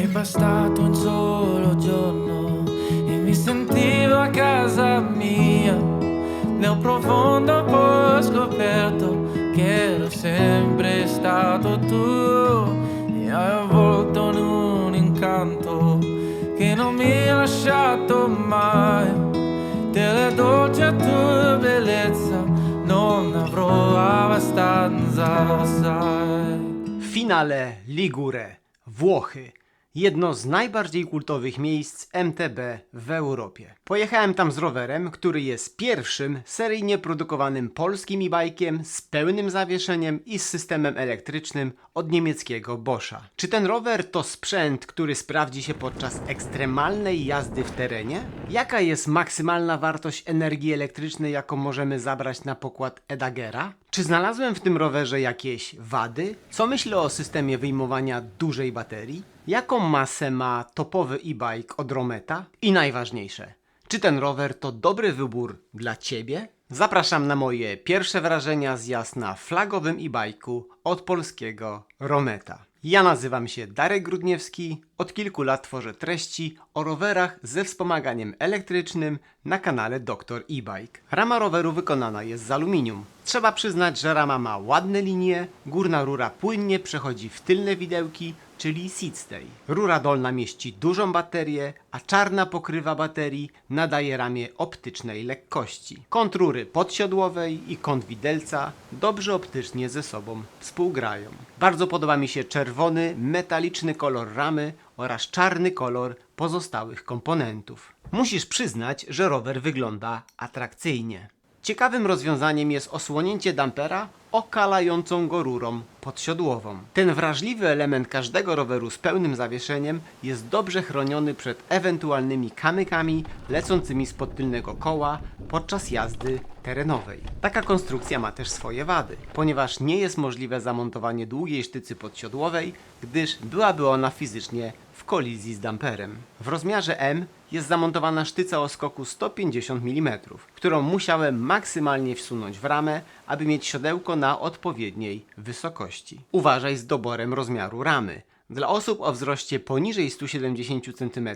bastato un solo giorno e mi sentivo a casa mia. Nel profondo poi ho scoperto che ero sempre stato tu e hai avvolto in un incanto che non mi hai lasciato mai. Delle dolci a tua bellezza non avrò abbastanza, sai. Finale Ligure, Włochy. Jedno z najbardziej kultowych miejsc MTB w Europie. Pojechałem tam z rowerem, który jest pierwszym seryjnie produkowanym polskim e-bike'iem z pełnym zawieszeniem i z systemem elektrycznym od niemieckiego Boscha. Czy ten rower to sprzęt, który sprawdzi się podczas ekstremalnej jazdy w terenie? Jaka jest maksymalna wartość energii elektrycznej, jaką możemy zabrać na pokład Edagera? Czy znalazłem w tym rowerze jakieś wady? Co myślę o systemie wyjmowania dużej baterii? Jaką masę ma topowy e-bike od Rometa? I najważniejsze, czy ten rower to dobry wybór dla Ciebie? Zapraszam na moje pierwsze wrażenia z jazd na flagowym e-bike'u od polskiego Rometa. Ja nazywam się Darek Grudniewski, od kilku lat tworzę treści o rowerach ze wspomaganiem elektrycznym na kanale Dr. E-Bike. Rama roweru wykonana jest z aluminium. Trzeba przyznać, że rama ma ładne linie, górna rura płynnie przechodzi w tylne widełki, czyli seatstay. Rura dolna mieści dużą baterię, a czarna pokrywa baterii nadaje ramie optycznej lekkości. Kąt rury podsiodłowej i kąt widelca dobrze optycznie ze sobą współgrają. Bardzo podoba mi się czerwony, metaliczny kolor ramy oraz czarny kolor pozostałych komponentów. Musisz przyznać, że rower wygląda atrakcyjnie. Ciekawym rozwiązaniem jest osłonięcie dampera okalającą go rurą podsiodłową. Ten wrażliwy element każdego roweru z pełnym zawieszeniem jest dobrze chroniony przed ewentualnymi kamykami lecącymi spod tylnego koła podczas jazdy terenowej. Taka konstrukcja ma też swoje wady, ponieważ nie jest możliwe zamontowanie długiej sztycy podsiodłowej, gdyż byłaby ona fizycznie w kolizji z damperem. W rozmiarze M jest zamontowana sztyca o skoku 150 mm, którą musiałem maksymalnie wsunąć w ramę, aby mieć siodełko na odpowiedniej wysokości. Uważaj z doborem rozmiaru ramy. Dla osób o wzroście poniżej 170 cm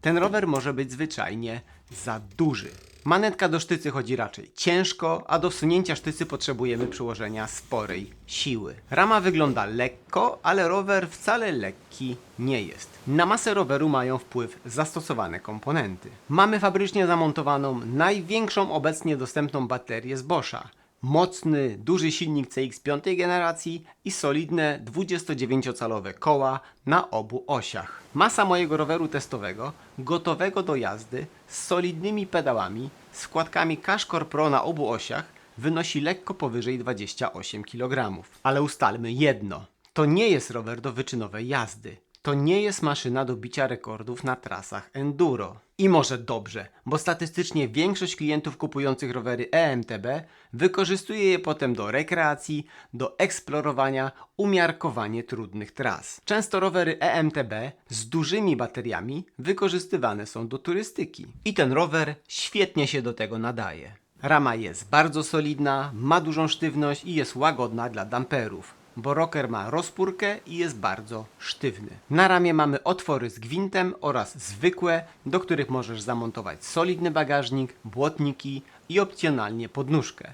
ten rower może być zwyczajnie za duży. Manetka do sztycy chodzi raczej ciężko, a do wsunięcia sztycy potrzebujemy przyłożenia sporej siły. Rama wygląda lekko, ale rower wcale lekki nie jest. Na masę roweru mają wpływ zastosowane komponenty. Mamy fabrycznie zamontowaną największą obecnie dostępną baterię z Boscha. Mocny, duży silnik CX5 generacji i solidne 29-calowe koła na obu osiach. Masa mojego roweru testowego, gotowego do jazdy, z solidnymi pedałami, z wkładkami CashCore Pro na obu osiach, wynosi lekko powyżej 28 kg. Ale ustalmy jedno, to nie jest rower do wyczynowej jazdy. To nie jest maszyna do bicia rekordów na trasach enduro. I może dobrze, bo statystycznie większość klientów kupujących rowery EMTB wykorzystuje je potem do rekreacji, do eksplorowania, umiarkowanie trudnych tras. Często rowery EMTB z dużymi bateriami wykorzystywane są do turystyki. I ten rower świetnie się do tego nadaje. Rama jest bardzo solidna, ma dużą sztywność i jest łagodna dla damperów, bo rocker ma rozpórkę i jest bardzo sztywny. Na ramię mamy otwory z gwintem oraz zwykłe, do których możesz zamontować solidny bagażnik, błotniki i opcjonalnie podnóżkę.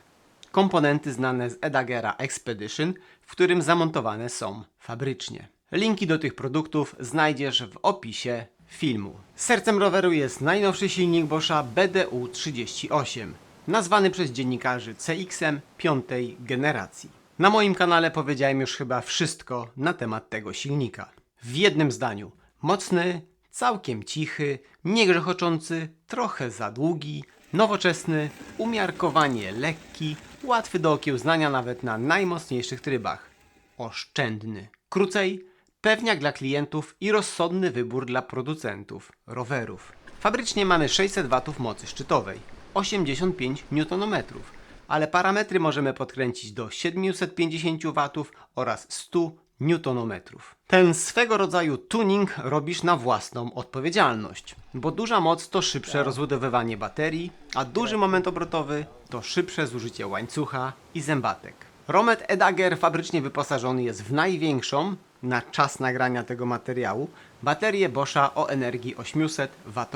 Komponenty znane z Edagera Expedition, w którym zamontowane są fabrycznie. Linki do tych produktów znajdziesz w opisie filmu. Sercem roweru jest najnowszy silnik Boscha BDU38, nazwany przez dziennikarzy CX-em 5. generacji. Na moim kanale powiedziałem już chyba wszystko na temat tego silnika. W jednym zdaniu: mocny, całkiem cichy, niegrzechoczący, trochę za długi, nowoczesny, umiarkowanie lekki, łatwy do okiełznania nawet na najmocniejszych trybach. Oszczędny. Krócej, pewniak dla klientów i rozsądny wybór dla producentów rowerów. Fabrycznie mamy 600 W mocy szczytowej, 85 Nm. Ale parametry możemy podkręcić do 750 W oraz 100 Nm. Ten swego rodzaju tuning robisz na własną odpowiedzialność, bo duża moc to szybsze rozładowywanie baterii, a duży moment obrotowy to szybsze zużycie łańcucha i zębatek. Romet Edager fabrycznie wyposażony jest w największą, na czas nagrania tego materiału baterię Boscha o energii 800 Wh.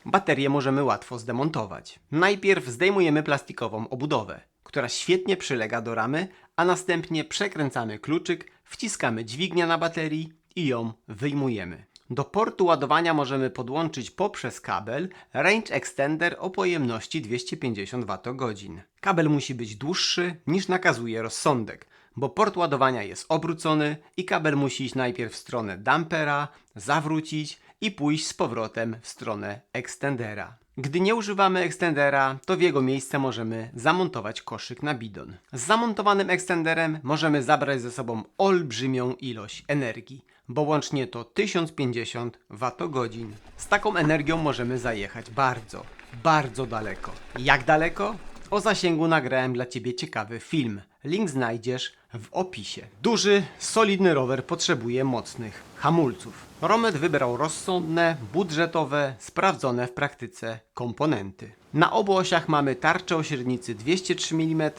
Baterię możemy łatwo zdemontować. Najpierw zdejmujemy plastikową obudowę, która świetnie przylega do ramy, a następnie przekręcamy kluczyk, wciskamy dźwignię na baterii i ją wyjmujemy. Do portu ładowania możemy podłączyć poprzez kabel range extender o pojemności 250 Wh. Kabel musi być dłuższy niż nakazuje rozsądek, bo port ładowania jest obrócony i kabel musi iść najpierw w stronę dampera, zawrócić i pójść z powrotem w stronę extendera. Gdy nie używamy extendera, to w jego miejsce możemy zamontować koszyk na bidon. Z zamontowanym extenderem możemy zabrać ze sobą olbrzymią ilość energii, bo łącznie to 1050 Wh. Z taką energią możemy zajechać bardzo daleko. Jak daleko? O zasięgu nagrałem dla Ciebie ciekawy film. Link znajdziesz w opisie. Duży, solidny rower potrzebuje mocnych hamulców. Romet wybrał rozsądne, budżetowe, sprawdzone w praktyce komponenty. Na obu osiach mamy tarczę o średnicy 203 mm,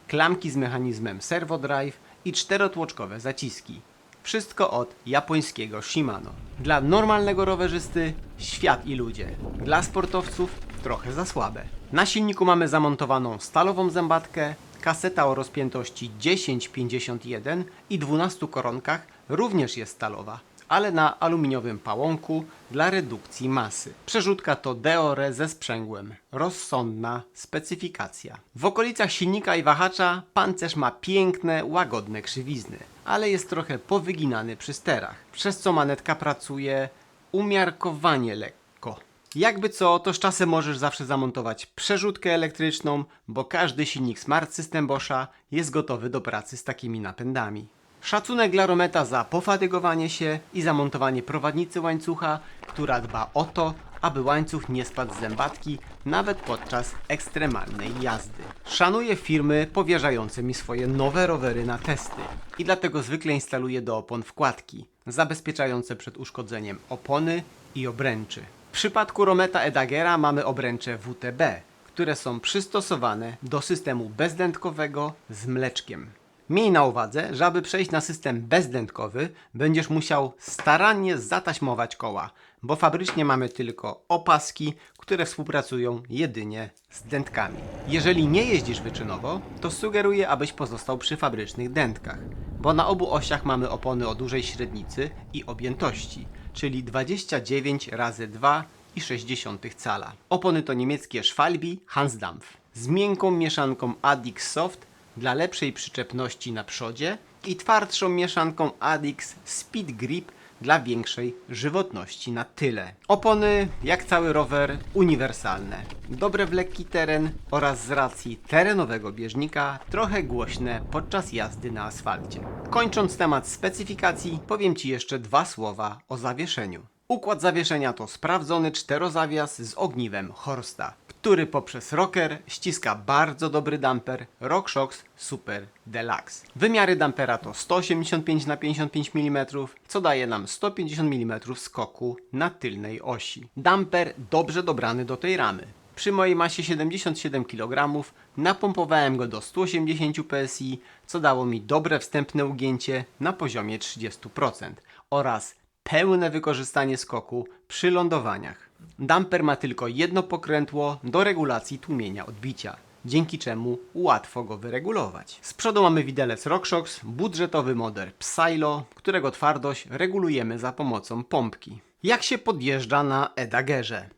klamki z mechanizmem servo drive i czterotłoczkowe zaciski. Wszystko od japońskiego Shimano. Dla normalnego rowerzysty świat i ludzie. Dla sportowców trochę za słabe. Na silniku mamy zamontowaną stalową zębatkę, kaseta o rozpiętości 1051 i 12 koronkach również jest stalowa, ale na aluminiowym pałąku dla redukcji masy. Przerzutka to Deore ze sprzęgłem. Rozsądna specyfikacja. W okolicach silnika i wahacza pancerz ma piękne, łagodne krzywizny, ale jest trochę powyginany przy sterach, przez co manetka pracuje umiarkowanie lekko. Jakby co, to z czasem możesz zawsze zamontować przerzutkę elektryczną, bo każdy silnik Smart System Boscha jest gotowy do pracy z takimi napędami. Szacunek dla Rometa za pofatygowanie się i zamontowanie prowadnicy łańcucha, która dba o to, aby łańcuch nie spadł z zębatki nawet podczas ekstremalnej jazdy. Szanuję firmy powierzające mi swoje nowe rowery na testy i dlatego zwykle instaluję do opon wkładki zabezpieczające przed uszkodzeniem opony i obręczy. W przypadku Rometa Edagera mamy obręcze WTB, które są przystosowane do systemu bezdętkowego z mleczkiem. Miej na uwadze, że aby przejść na system bezdętkowy, będziesz musiał starannie zataśmować koła, bo fabrycznie mamy tylko opaski, które współpracują jedynie z dętkami. Jeżeli nie jeździsz wyczynowo, to sugeruję, abyś pozostał przy fabrycznych dętkach, bo na obu osiach mamy opony o dużej średnicy i objętości, czyli 29 x 2,6 cala. Opony to niemieckie Schwalbe Hansdampf z miękką mieszanką Adix Soft dla lepszej przyczepności na przodzie i twardszą mieszanką Adix Speed Grip dla większej żywotności na tyle. Opony, jak cały rower, uniwersalne. Dobre w lekki teren oraz z racji terenowego bieżnika trochę głośne podczas jazdy na asfalcie. Kończąc temat specyfikacji, powiem Ci jeszcze dwa słowa o zawieszeniu. Układ zawieszenia to sprawdzony czterozawias z ogniwem Horsta, który poprzez rocker ściska bardzo dobry damper RockShox Super Deluxe. Wymiary dampera to 185 na 55 mm, co daje nam 150 mm skoku na tylnej osi. Damper dobrze dobrany do tej ramy. Przy mojej masie 77 kg napompowałem go do 180 PSI, co dało mi dobre wstępne ugięcie na poziomie 30% oraz pełne wykorzystanie skoku przy lądowaniach. Damper ma tylko jedno pokrętło do regulacji tłumienia odbicia, dzięki czemu łatwo go wyregulować. Z przodu mamy widelec RockShox, budżetowy model Psylo, którego twardość regulujemy za pomocą pompki. Jak się podjeżdża na Edagerze?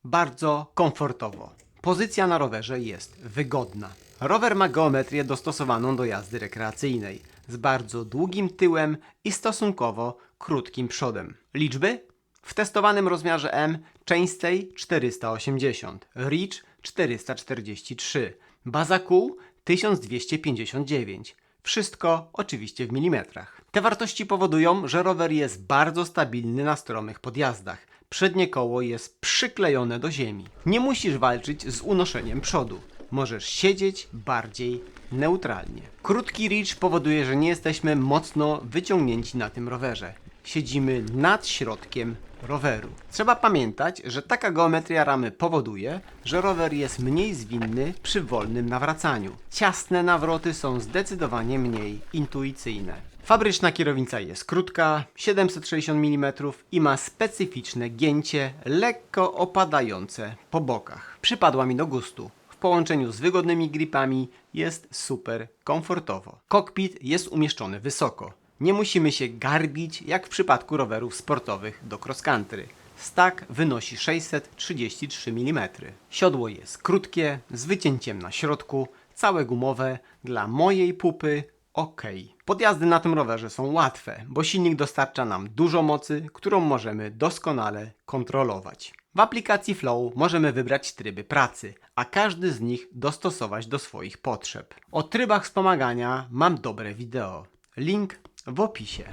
Bardzo komfortowo. Pozycja na rowerze jest wygodna. Rower ma geometrię dostosowaną do jazdy rekreacyjnej, z bardzo długim tyłem i stosunkowo krótkim przodem. Liczby? W testowanym rozmiarze M Chainstay 480, Reach 443, baza kół 1259. Wszystko oczywiście w milimetrach. Te wartości powodują, że rower jest bardzo stabilny na stromych podjazdach. Przednie koło jest przyklejone do ziemi. Nie musisz walczyć z unoszeniem przodu. Możesz siedzieć bardziej neutralnie. Krótki reach powoduje, że nie jesteśmy mocno wyciągnięci na tym rowerze. Siedzimy nad środkiem roweru. Trzeba pamiętać, że taka geometria ramy powoduje, że rower jest mniej zwinny przy wolnym nawracaniu. Ciasne nawroty są zdecydowanie mniej intuicyjne. Fabryczna kierownica jest krótka, 760 mm i ma specyficzne gięcie, lekko opadające po bokach. Przypadła mi do gustu. W połączeniu z wygodnymi gripami jest super komfortowo. Kokpit jest umieszczony wysoko. Nie musimy się garbić jak w przypadku rowerów sportowych do cross country. Stak wynosi 633 mm. Siodło jest krótkie, z wycięciem na środku, całe gumowe, dla mojej pupy ok. Podjazdy na tym rowerze są łatwe, bo silnik dostarcza nam dużo mocy, którą możemy doskonale kontrolować. W aplikacji Flow możemy wybrać tryby pracy, a każdy z nich dostosować do swoich potrzeb. O trybach wspomagania mam dobre wideo. Link w opisie.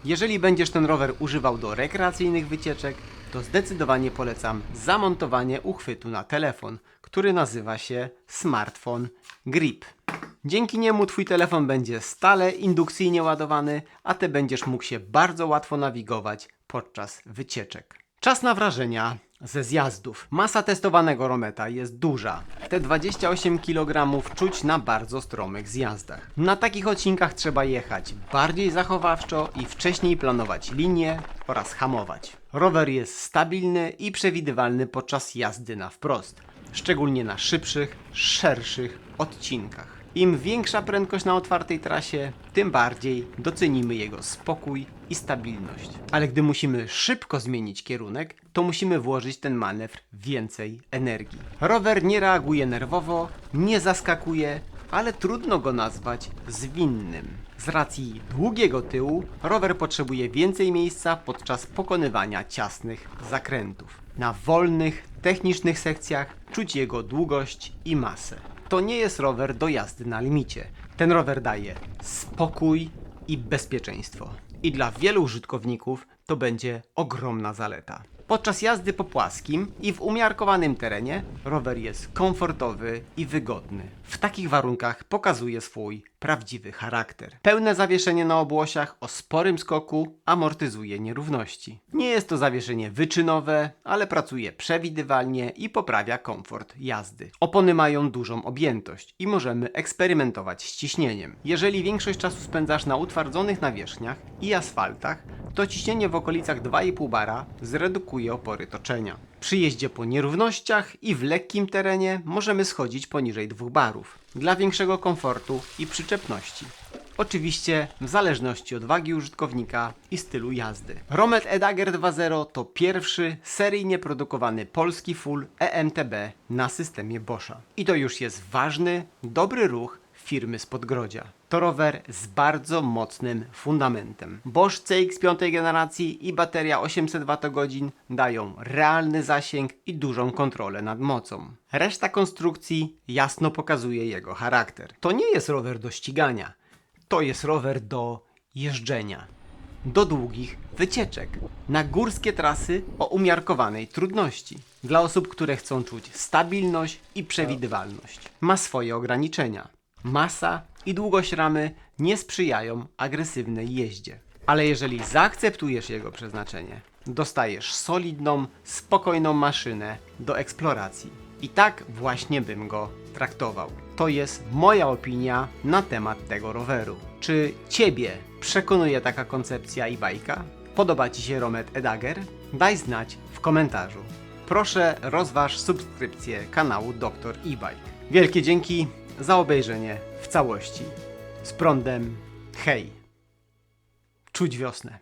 Jeżeli będziesz ten rower używał do rekreacyjnych wycieczek, to zdecydowanie polecam zamontowanie uchwytu na telefon, który nazywa się Smartphone Grip. Dzięki niemu Twój telefon będzie stale indukcyjnie ładowany, a Ty będziesz mógł się bardzo łatwo nawigować podczas wycieczek. Czas na wrażenia ze zjazdów. Masa testowanego Rometa jest duża. Te 28 kg czuć na bardzo stromych zjazdach. Na takich odcinkach trzeba jechać bardziej zachowawczo i wcześniej planować linię oraz hamować. Rower jest stabilny i przewidywalny podczas jazdy na wprost, szczególnie na szybszych, szerszych odcinkach. Im większa prędkość na otwartej trasie, tym bardziej docenimy jego spokój i stabilność. Ale gdy musimy szybko zmienić kierunek, to musimy włożyć ten manewr więcej energii. Rower nie reaguje nerwowo, nie zaskakuje, ale trudno go nazwać zwinnym. Z racji długiego tyłu, rower potrzebuje więcej miejsca podczas pokonywania ciasnych zakrętów. Na wolnych, technicznych sekcjach czuć jego długość i masę. To nie jest rower do jazdy na limicie. Ten rower daje spokój i bezpieczeństwo. I dla wielu użytkowników to będzie ogromna zaleta. Podczas jazdy po płaskim i w umiarkowanym terenie rower jest komfortowy i wygodny. W takich warunkach pokazuje swój prawdziwy charakter. Pełne zawieszenie na obłosiach o sporym skoku amortyzuje nierówności. Nie jest to zawieszenie wyczynowe, ale pracuje przewidywalnie i poprawia komfort jazdy. Opony mają dużą objętość i możemy eksperymentować z ciśnieniem. Jeżeli większość czasu spędzasz na utwardzonych nawierzchniach i asfaltach, to ciśnienie w okolicach 2,5 bara zredukuje opory toczenia. Przy jeździe po nierównościach i w lekkim terenie możemy schodzić poniżej 2 barów dla większego komfortu i przyczepności. Oczywiście w zależności od wagi użytkownika i stylu jazdy. Romet E-Dagger 2.0 to pierwszy seryjnie produkowany polski full EMTB na systemie Boscha. I to już jest ważny, dobry ruch firmy z Podgrodzia. To rower z bardzo mocnym fundamentem. Bosch CX5 generacji i bateria 800 Wh dają realny zasięg i dużą kontrolę nad mocą. Reszta konstrukcji jasno pokazuje jego charakter. To nie jest rower do ścigania. To jest rower do jeżdżenia. Do długich wycieczek. Na górskie trasy o umiarkowanej trudności. Dla osób, które chcą czuć stabilność i przewidywalność. Ma swoje ograniczenia. Masa i długość ramy nie sprzyjają agresywnej jeździe. Ale jeżeli zaakceptujesz jego przeznaczenie, dostajesz solidną, spokojną maszynę do eksploracji. I tak właśnie bym go traktował. To jest moja opinia na temat tego roweru. Czy Ciebie przekonuje taka koncepcja i bajka? Podoba Ci się Romet E-Dagger? Daj znać w komentarzu. Proszę rozważ subskrypcję kanału Dr. E-Bike. Wielkie dzięki za obejrzenie w całości. Z prądem, hej! Czuć wiosnę.